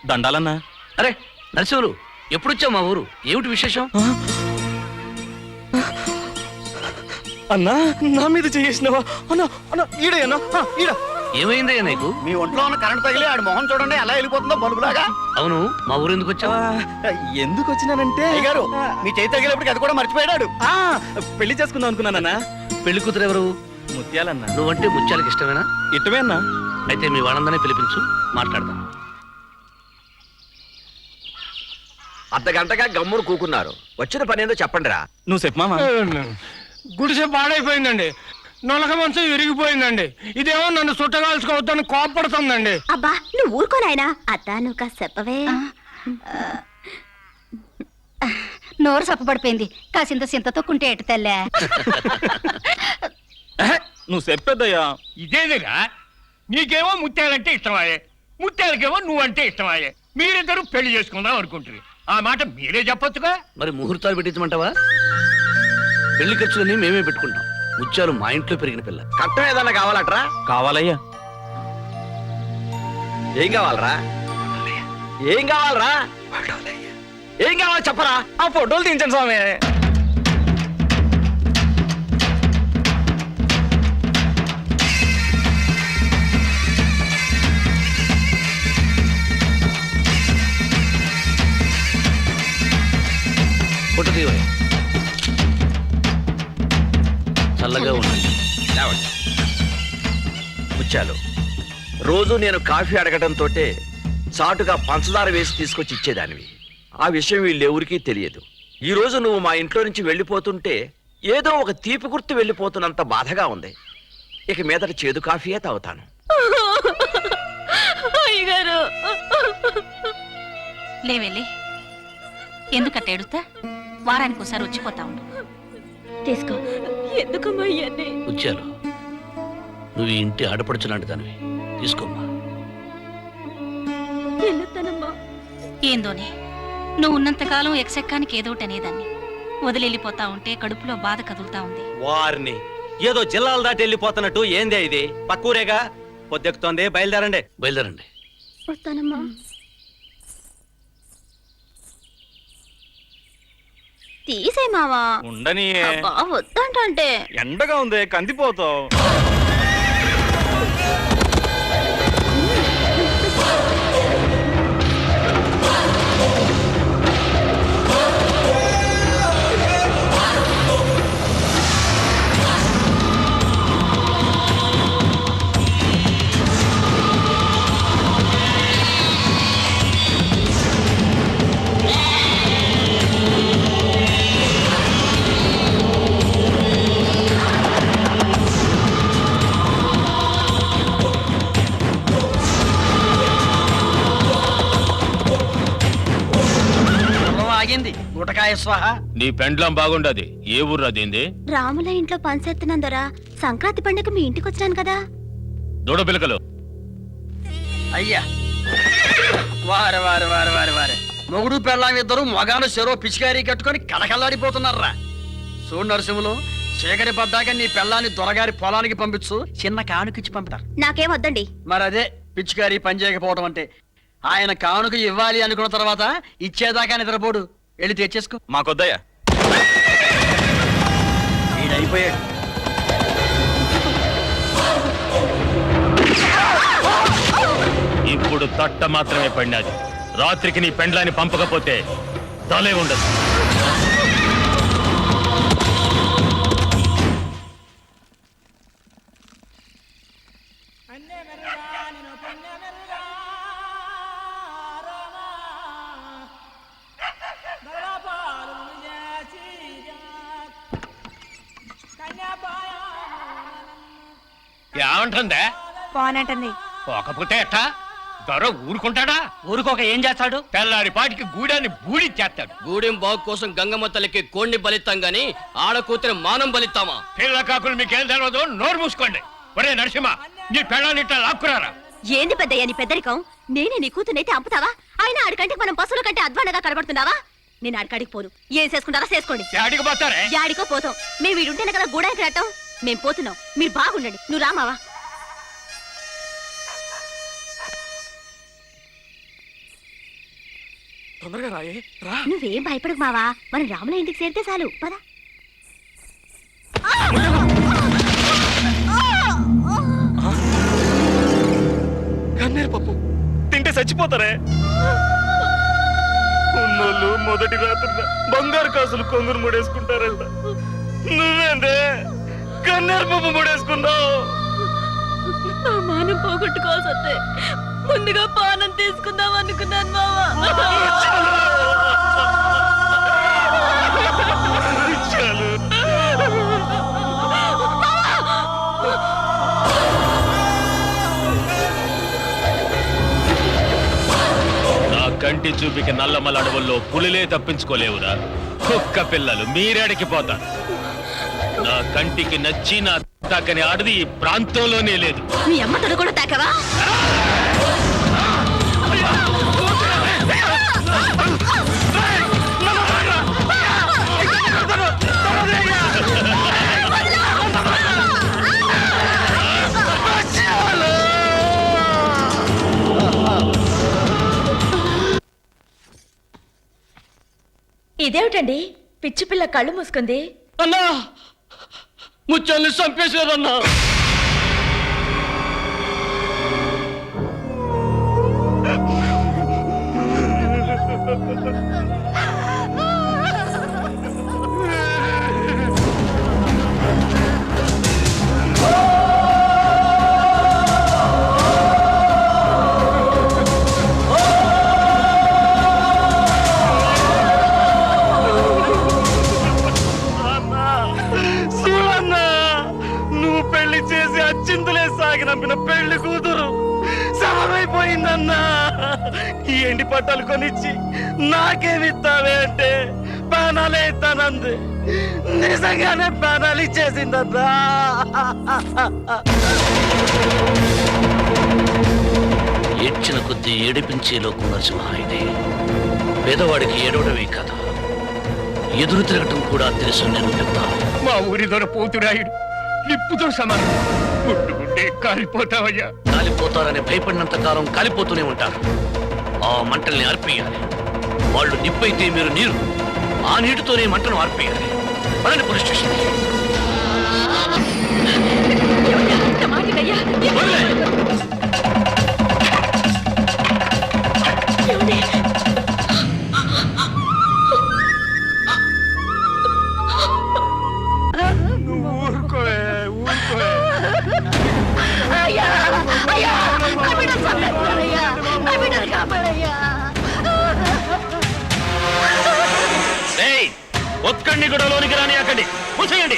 దండాలన్నా. అరే నరసింహులు, ఎప్పుడొచ్చావు మా ఊరు? ఏమిటి విశేషం? అన్నా నా మీద చేసినవా? అన్నా అన్నా ఈడ అన్నా ఈడ. ఏమైందయ్యా నీకు? మీ ఒంట్లో ఉన్న కరెంట్ తగిలి ఆడి మొహం చూడండి ఎలా వెళ్ళిపోతుందో బల్బులాగా. అవును, మా ఊరు ఎందుకు వచ్చావు? ఎందుకు వచ్చినానంటే అయ్యగారు మీ చేయి తగిలేప్పటికి అది కూడా మర్చిపోయాడు. పెళ్లి చేసుకుందాం అనుకున్నానన్నా. పెళ్లి కూతురు ఎవరు? ముత్యాలన్నా. నువ్వంటే ముత్యాలకి ఇష్టమేనా? ఇటువే అన్నా. అయితే మీ వాళ్ళందరినీ పిలిపించు, మాట్లాడదాం. అర్ధగంటగా గమ్మును కూకున్నారు. వచ్చిన పని ఏందో చెప్పండి రా. నువ్వు చెప్పు మామ. గుడిసె పాడైపోయిందండి, నొలక మంచం విరిగిపోయిందండి. ఇదేమో నన్ను చుట్టగాల్చుకోవద్దని కోపడుతుందండి. అబ్బా నువ్వు ఊరుకోనాయనా. అత్త నువ్వు కాస్త చెప్పవే. నోరు సప్పబడిపోయింది, కాసింత సింతతో కుంటే ఎటు తల్లే. నువ్వు చెప్పేద్దయ్యా. ఇదేదిగా నీకేమో ముత్యాలంటే ఇష్టమాయే, ముత్యాలకేమో నువ్వంటే ఇష్టమాయే. మీరిద్దరూ పెళ్లి చేసుకుందాం అనుకుంటారు. ఆ మాట మీరే చెప్పొచ్చుగా. మరి ముహూర్తాలు పెట్టించమంటావా? పెళ్లి ఖర్చులన్నీ మేమే పెట్టుకుంటాం. ముత్యాలు మా ఇంట్లో పెరిగిన పిల్ల. కట్టం ఏదన్నా కావాలట్రా? కావాలయ్యా. ఏం కావాలరా? ఏం కావాలరా? ఏం కావాలి చెప్పరా? ఆ ఫోటోలు తీయించండి స్వామి. ఫోటో తీయ. చల్లగా ఉండండి. లేవండి. ముత్యాలు, రోజు నేను కాఫీ అడగటంతో చాటుగా పంచదార వేసి తీసుకొచ్చి ఇచ్చేదానివి. ఆ విషయం వీళ్ళెవరికీ తెలియదు. ఈ రోజు నువ్వు మా ఇంట్లో నుంచి వెళ్ళిపోతుంటే ఏదో ఒక తీపి గుర్తు వెళ్ళిపోతున్నంత బాధగా ఉంది. ఇక మీదట చేదు కాఫీయే తాగుతాను. లేవెళ్ళి ఎందుకట్ట ఎడుతా? వారానికి ఒకసారి వచ్చిపోతా ఉండు. తీసుకో. ఎందుకమ్మా ఇవన్నీ? ముత్యాలు, నువ్వు ఈ ఇంటి ఆడపడుచులాంటి దానివి. తీసుకోమ్మా. వెళ్ళొస్తానమ్మా. ఏందోనే, నువ్వు ఉన్నంతకాలం ఎక్సెక్కానికి ఏదోటి అనేదాన్ని. వదిలిపోతా ఉంటే కడుపులో బాధ కదులుతా ఉంది. వారిని ఏదో జిల్లాలు దాటి వెళ్ళిపోతున్నట్టు ఏందే ఇది? పక్కూరేగా పొద్దెక్కుతోంది. బయలుదేరండి. బయలుదేరండి. వస్తానమ్మా. తీసే మావా. ఉండని. వద్దంటే ఎండగా ఉంది, కందిపోతావు. ఆగింది గుటకాయ స్వాహ. నీ పెండ్లం బాగుండది. ఏ ఊరు అదేంది? రాముల ఇంట్లో పంచెత్తినందరా సంక్రాంతి పండుగ మీ ఇంటికి వచ్చాను కదా. దూడపిలకలు అయ్యా వారే వారే వారే వారే వారే మొగుడు పెళ్ళాం ఇద్దరు మొగాను చెరో పిచికారీ కట్టుకొని కళకళలాడిపోతున్నారా. చూడు నరసింహులు, చీకటి పడ్డాక నీ పెళ్ళాన్ని దొరగారి పొలానికి పంపించు, చిన్న కానుకిచ్చి పంపుతారు. నాకేం వద్దండి. మరి అదే పిచికారీ పని చేయకపోవడం అంటే. ఆయన కానుక ఇవ్వాలి అనుకున్న తర్వాత ఇచ్చేదాకా నిద్రపోడు. వెళ్ళి తెచ్చేసుకో. మాకొద్దయ్యా. వీడైపోయాడు. ఇప్పుడు తట్ట మాత్రమే పడినది. రాత్రికి నీ పెండ్లాన్ని పంపకపోతే తలే ఉండదు. ఏమంటుందే? పోనంటుంది. పోకపోతే ఎట్టా? దొర ఊరుకుంటాడా? ఊరుకోక ఏం చేస్తాడు? తెల్లారి పాటికి గూడాన్ని బూడిచ్చేస్తాడు. గూడెం బాగు కోసం గంగమ్మ తల్లికి కోడిని బలిస్తాం గాని ఆడ కూతురి మానం బలిస్తామా? పిల్ల కాకులు మీకేం తెలియదు, నోరు మూసుకోండి. ఒరే నరసింహ, నీ పెళ్ళాన్ని ఇట్లా లాక్కురారా. ఏంది పెద్దయ్య నీ పెద్దరికం? నేనే నీ కూతునైతే అంపుతావా? ఆయన ఆడికంటే మనం పశువుల కంటే అధ్వానంగా కనబడుతున్నావా? నేను ఆడికాడికి పోను. ఏం చేసుకుంటారా చేసుకోండి. యాడికి పోతారే? యాడికో పోతాం. మేము వీడుంటేనే కదా గూడానికి రావటం. మేం పోతున్నాం, మీరు బాగుండండి. నువ్వు రామావా. తొందరగా రాయే రా. నువ్వేం భయపడకు మావా, మనం రాముల ఇంటికి చేరితే చాలు పద. కన్నేరు పప్పు తింటే చచ్చిపోతారే. ఉన్నోళ్ళు మొదటి రాత్రి బంగారు కాసులు కొంగురు ముడేసుకుంటారంట. నువ్వేందే కన్నేరు పప్పు ముడేసుకున్నావు? నా మానం పోగొట్టుకోవాల్సి వస్తే ముందుగా పానం తీసుకుందాం అనుకున్నాను మావా. చాలు. నా కంటి చూపికి నల్లమల అడవుల్లో పులిలే తప్పించుకోలేవురా. కుక్క పిల్లలు మీరేడికి పోతారు. నా కంటికి నచ్చి నా తాకని ఆడది ఈ ప్రాంతంలోనే లేదు. మీ అమ్మ తను కూడా తాకవా? ఇదేమిటండి పిచ్చి పిల్ల కళ్ళు మూసుకుంది? అన్నా ముత్యాన్ని చంపేశారన్నా. పెళ్లి కూతురు సమమైపోయిందన్నా. ఈ ఎండి పట్టాలు కొనిచ్చి నాకేమిస్తావే అంటే ప్రాణాలే ఇస్తానంది. నిజంగానే ప్రాణాలు ఇచ్చేసిందన్నా. ఏడ్చిన కొద్దీ ఏడిపించే లోకం నరసింహాయుడే. పేదవాడికి ఏడవడమే కదా, ఎదురు తిరగటం కూడా తెలుసు. నేను చెప్తాను, మా ఊరి దొర పోతురాయుడు నిప్పుతో సమానం. ముట్టుకుంటే కాలిపోతావయ్యా. కాలిపోతారని భయపడినంత కాలం కాలిపోతూనే ఉంటారు. ఆ మంటల్ని ఆర్పేయాలి. వాళ్ళు నిప్పైతే మీరు నీరు, ఆ నీటితోనే మంటను ఆర్పేయాలి. పదండి పోలీస్ స్టేషన్. ఊరుకోవే ఊరుకోవే. ఒక్కడిని కూడా లోనికి రాని అక్కడి మూసేయండి.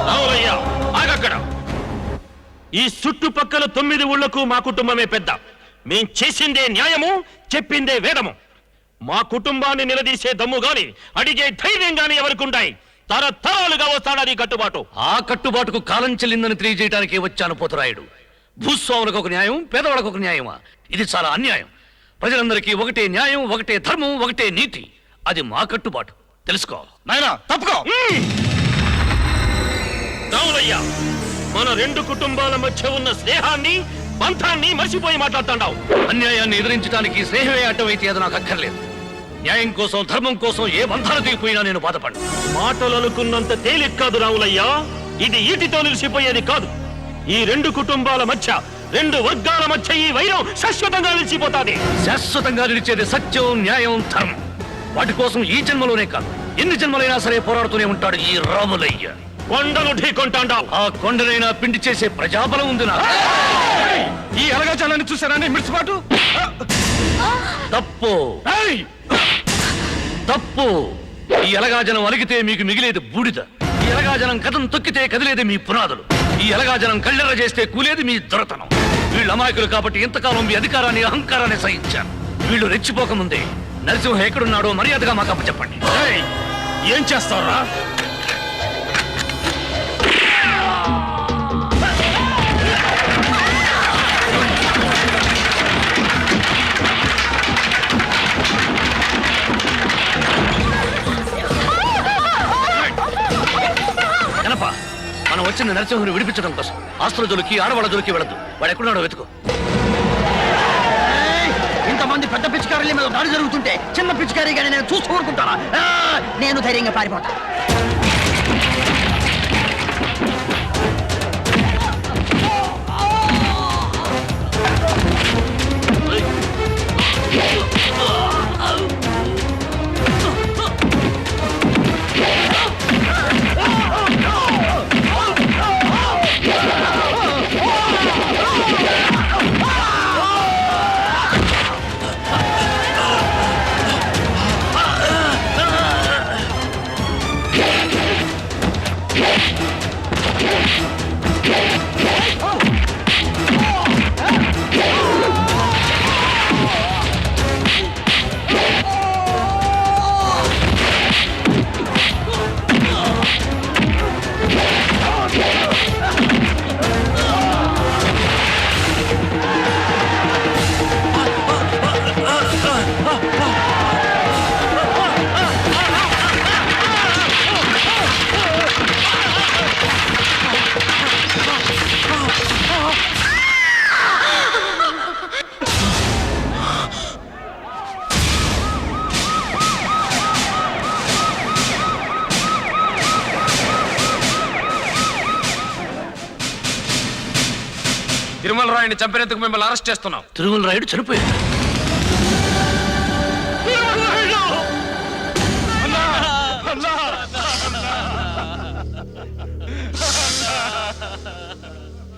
రావులయ్యా ఆగక్కడ. ఈ చుట్టుపక్కల 9 ఊళ్ళకు మా కుటుంబమే పెద్ద. మేం చేసిందే న్యాయము, చెప్పిందే వేదము. మా కుటుంబాన్ని నిలదీసే దమ్ము గాని, అడిగే ధైర్యం గాని ఎవరికుంటాయి? తరతరాలుగా వస్తాడది కట్టుబాటు. ఆ కట్టుబాటుకు కాలం చెల్లిందని తెలియజేయడానికి వచ్చాను పోతురాయుడు. భూస్వాములకు ఒక న్యాయం, పేదవాళ్ళకు ఒక న్యాయమా? ఇది చాలా అన్యాయం. ప్రజలందరికీ ఒకటే న్యాయం, ఒకటే ధర్మం, ఒకటే నీతి. అది మా కట్టుబాటు. తెలుసుకో నాయనా తప్పుకో. రావులయ్యా, మన 2 కుటుంబాల మధ్య ఉన్న స్నేహాన్ని, బంధాన్ని మర్చిపోయి మాట్లాడుతున్నావు. అన్యాయాన్ని ఎదిరించడానికి స్నేహమే అడ్డమైతే అది నాకు అక్కర్లేదు. న్యాయం కోసం, ధర్మం కోసం ఏ బంధాలు దిగిపోయినా నేను బాధపడ్డా. మాటలు అనుకున్నంత తేలిక కాదు రావులయ్యా. ఇది ఈటితో నిలిచిపోయేది కాదు. ఈ 2 కుటుంబాల మధ్య, 2 వర్గాల మధ్య ఈ వైరం శాశ్వతంగా నిలిచిపోతాది. శాశ్వతంగా నిలిచేది సత్యం, న్యాయం, ధర్మం. వాటి కోసం ఈ జన్మలోనే కాదు, ఎన్ని జన్మలైనా సరే పోరాడుతూనే ఉంటాడు ఈ రాములయ్య. కొండలు ఢీకొంటాండావు. ఆ కొండనైనా పిండి చేసే ప్రజాబలం ఉంది నా. ఈ అలగాజాలని చూసారా మిడిసిపాటు? తప్పు తప్పు. ఈ ఎలగాజనం అలిగితే మీకు మిగిలేది బూడిద. ఈ ఎలగాజనం కథం తొక్కితే కదిలేది మీ పునాదులు. ఈ ఎలగాజనం కళ్ళెర్ర చేస్తే కూలేది మీ దొరతనం. వీళ్ళు అమాయకులు కాబట్టి ఇంతకాలం మీ అధికారాన్ని, అహంకారాన్ని సహించారు. వీళ్ళు రెచ్చిపోకముందే నరసింహ ఎక్కడున్నాడో మర్యాదగా మాకు అప్పచెప్పండి. ఏం చేస్తారా? వచ్చిన నరసింహుని విడిపించడం కోసం ఆస్తుల జోలికి ఆడవాళ్ళ జోలికి వెళ్ళదు. వాడు ఎక్కడున్నాడో వెతుకు. ఏయ్! ఇంతమంది పెద్ద పిచ్చికారుల మీద దాడి జరుగుతుంటే చిన్న పిచ్చికారిగానే నేను చూస్తూ ఊరుకుంటానా? నేను ధైర్యంగా పారిపోతా. తిరుమల రాయుడిని చంపినందుకు మిమ్మల్ని అరెస్ట్ చేస్తున్నాం. తిరుమల రాయుడు చనిపోయాడు.